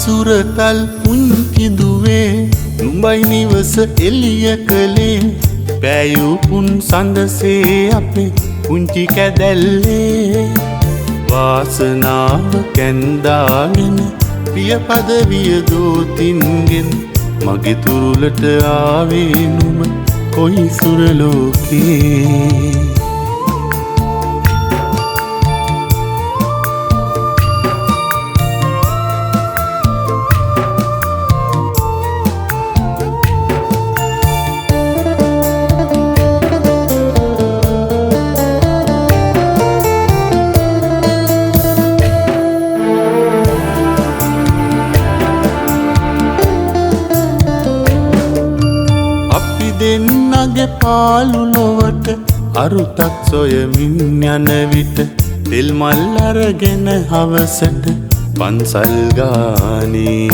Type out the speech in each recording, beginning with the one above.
සුරතල් පුංචි දුවේ නුඹයි නිවස එළිය කළේ පෑයුපුන් සඳසේ අපේ පුංචි කැදැල්ලේ වාසනාව කැන්දාගෙන ප්‍රිය පදවිය දෝතින්ගෙන් මගේ තුරුලට ආවේ නුඹ කොයි සුරලෝකේ දෙන්නගේ පාලු ලොවට අරුතක් සොයමින් යන විට තෙල් මල් අරගෙන හවසට පන්සල් ගානේ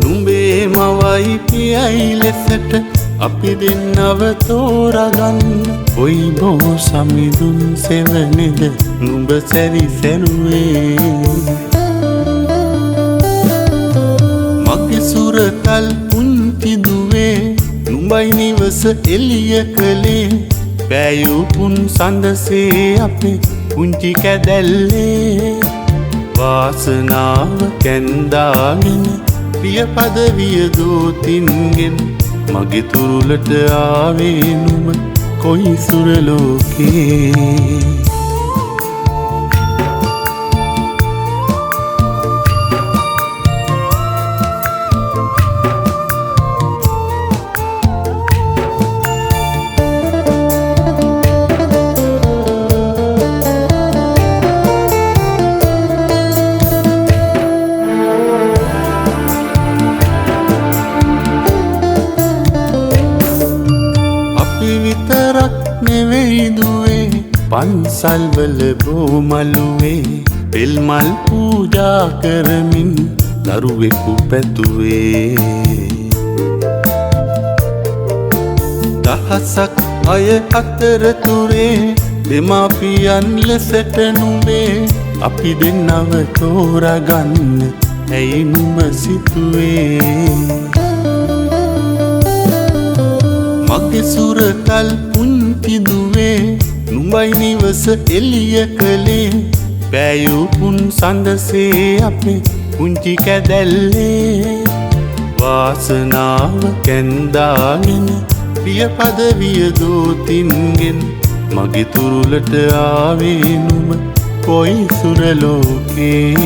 නුඹේ මවයි පියයි ලෙසට අපි දෙන්නව තෝරගන්න කොයි බෝ සමිඳුන් සෙවණෙද නුඹ සැරිසැරුවේ සුරතල් පුංචි දුවේ නුඹයි නිවස එළිය කළේ පෑයුපුන් සඳසේ අපේ පුංචි කැදැල්ලේ වාසනාව කැන්දාගෙන ප්‍රිය පදවිය දෝතින්ගෙන් මගේ තුරුලට ආවේ නුඹ කොයි සුරලෝකේ විතරක් නෙවෙයි දුවේ පන්සල්වල බෝමළුවේ පෙල් මල් පූජා කරමින් දරුවෙකු පැතුවේ දහසක් අය අතරතුරේ දෙමාපියන් ලෙසට නුඹේ අපි දෙන්නව තෝරගන්න ඇයි නුඹ සිතුවේ මගේ සුරතල් පුංචි දුවේ නුඹයි නිවස එළිය කළේ පෑයුපුන් සඳසේ අපේ පුංචි කැදැල්ලේ වාසනාව කැන්දාගෙන ප්‍රිය පදවිය දෝතින්ගෙන් මගේ තුරුලට ආවේ නුඹ කොයි සුරලෝකේ